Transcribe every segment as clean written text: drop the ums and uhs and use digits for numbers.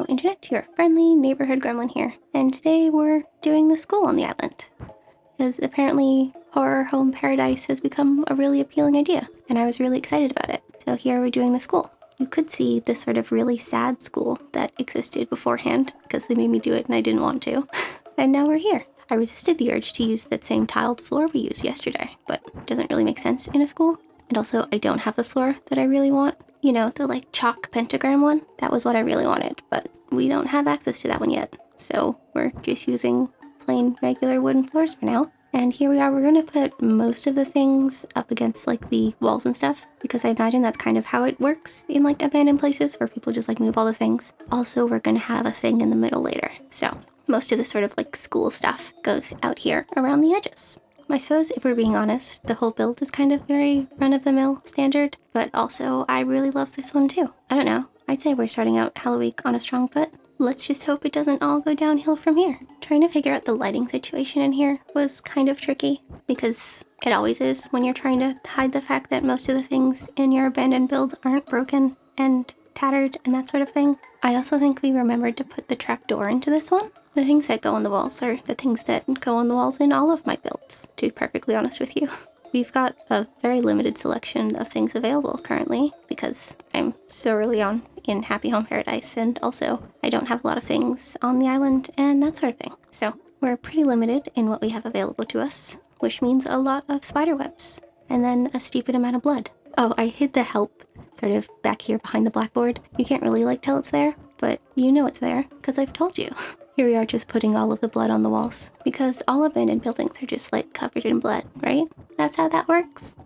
Internet, your friendly neighborhood gremlin here, and today we're doing the school on the island. Because apparently horror home paradise has become a really appealing idea, and I was really excited about it. So here we're doing the school. You could see this sort of really sad school that existed beforehand, because they made me do it and I didn't want to. And now we're here. I resisted the urge to use that same tiled floor we used yesterday, but it doesn't really make sense in a school. And also, I don't have the floor that I really want. You know, the like chalk pentagram one? That was what I really wanted, but we don't have access to that one yet. So we're just using plain regular wooden floors for now. And here we are, we're gonna put most of the things up against like the walls and stuff, because I imagine that's kind of how it works in like abandoned places where people just like move all the things. Also, we're gonna have a thing in the middle later. So most of the sort of like school stuff goes out here around the edges. I suppose if we're being honest, the whole build is kind of very run-of-the-mill standard, but also I really love this one too. I don't know, I'd say we're starting out Halloween on a strong foot. Let's just hope it doesn't all go downhill from here. Trying to figure out the lighting situation in here was kind of tricky, because it always is when you're trying to hide the fact that most of the things in your abandoned build aren't broken and tattered and that sort of thing. I also think we remembered to put the trapdoor into this one. The things that go on the walls are the things that go on the walls in all of my builds, to be perfectly honest with you. We've got a very limited selection of things available currently, because I'm so early on in Happy Home Paradise, and also I don't have a lot of things on the island and that sort of thing. So we're pretty limited in what we have available to us, which means a lot of spider webs, and then a stupid amount of blood. Oh, I hid the help sort of back here behind the blackboard. You can't really like tell it's there, but you know it's there, because I've told you. Here we are just putting all of the blood on the walls, because all abandoned buildings are just like covered in blood, right? That's how that works.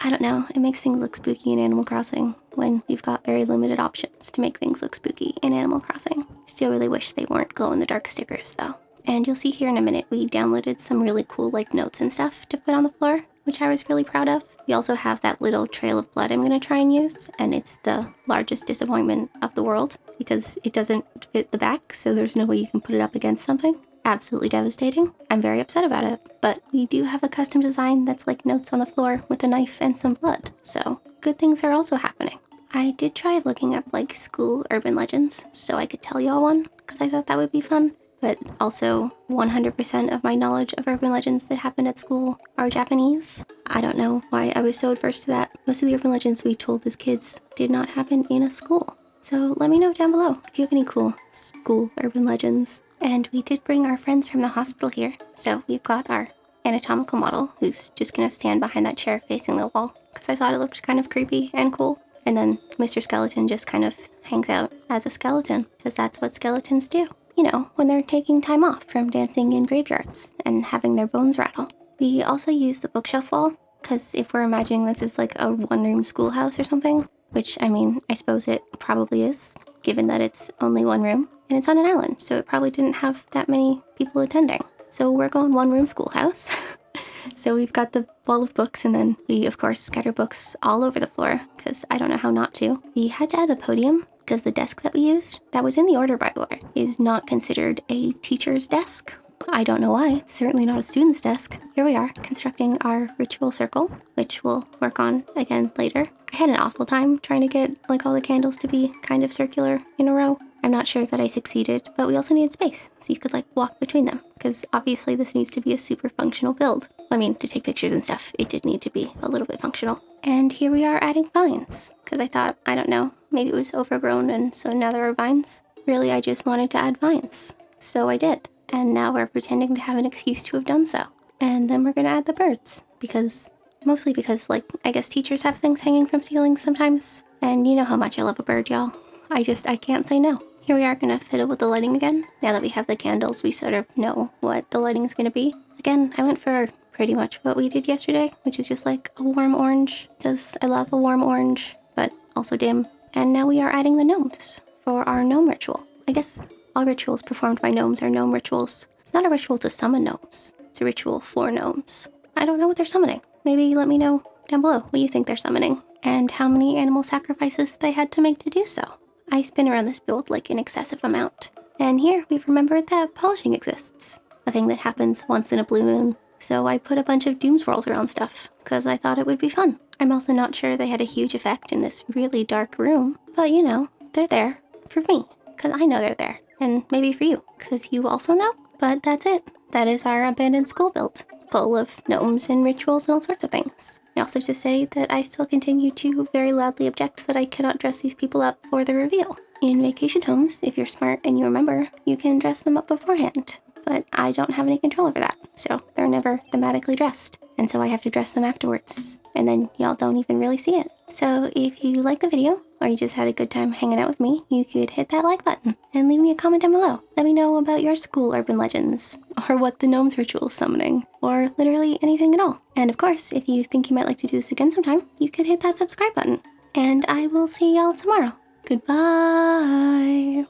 I don't know, it makes things look spooky in Animal Crossing when we've got very limited options to make things look spooky in Animal Crossing. Still really wish they weren't glow-in-the-dark stickers though. And you'll see here in a minute we downloaded some really cool like notes and stuff to put on the floor, which I was really proud of. We also have that little trail of blood I'm going to try and use, and it's the largest disappointment of the world because it doesn't fit the back, so there's no way you can put it up against something. Absolutely devastating. I'm very upset about it, but we do have a custom design that's like notes on the floor with a knife and some blood, so good things are also happening. I did try looking up like school urban legends so I could tell y'all one, because I thought that would be fun. But also 100% of my knowledge of urban legends that happened at school are Japanese. I don't know why I was so adverse to that. Most of the urban legends we told as kids did not happen in a school. So let me know down below if you have any cool school urban legends. And we did bring our friends from the hospital here. So we've got our anatomical model who's just gonna stand behind that chair facing the wall, because I thought it looked kind of creepy and cool. And then Mr. Skeleton just kind of hangs out as a skeleton, because that's what skeletons do. You know, when they're taking time off from dancing in graveyards and having their bones rattle. We also use the bookshelf wall, because if we're imagining this is like a one-room schoolhouse or something, which, I mean, I suppose it probably is, given that it's only one room, and it's on an island, so it probably didn't have that many people attending. So we're going one-room schoolhouse. So we've got the wall of books, and then we, of course, scatter books all over the floor, because I don't know how not to. We had to add the podium, because the desk that we used, that was in the order by the way, is not considered a teacher's desk. I don't know why, it's certainly not a student's desk. Here we are, constructing our ritual circle, which we'll work on again later. I had an awful time trying to get like all the candles to be kind of circular in a row. I'm not sure that I succeeded, but we also needed space, so you could like walk between them, because obviously this needs to be a super functional build. I mean, to take pictures and stuff, it did need to be a little bit functional. And here we are adding vines, because I thought, I don't know, maybe it was overgrown and so now there are vines. Really, I just wanted to add vines, so I did. And now we're pretending to have an excuse to have done so. And then we're gonna add the birds, mostly because like, I guess teachers have things hanging from ceilings sometimes. And you know how much I love a bird, y'all. I can't say no. Here we are gonna fiddle with the lighting again. Now that we have the candles, we sort of know what the lighting is gonna be. Again, I went for pretty much what we did yesterday, which is just like a warm orange, because I love a warm orange, but also dim. And now we are adding the gnomes for our gnome ritual. I guess all rituals performed by gnomes are gnome rituals. It's not a ritual to summon gnomes. It's a ritual for gnomes. I don't know what they're summoning. Maybe let me know down below what you think they're summoning, and how many animal sacrifices they had to make to do so. I spin around this build like an excessive amount. And here we've remembered that polishing exists. A thing that happens once in a blue moon. So I put a bunch of doom swirls around stuff, because I thought it would be fun. I'm also not sure they had a huge effect in this really dark room, but you know, they're there for me, because I know they're there. And maybe for you, because you also know. But that's it. That is our abandoned school build, full of gnomes and rituals and all sorts of things. I also have to say that I still continue to very loudly object that I cannot dress these people up for the reveal. In vacation homes, if you're smart and you remember, you can dress them up beforehand. But I don't have any control over that, so they're never thematically dressed. And so I have to dress them afterwards. And then y'all don't even really see it. So if you like the video, or you just had a good time hanging out with me, you could hit that like button and leave me a comment down below. Let me know about your school urban legends, or what the gnomes ritual is summoning, or literally anything at all. And of course, if you think you might like to do this again sometime, you could hit that subscribe button. And I will see y'all tomorrow. Goodbye!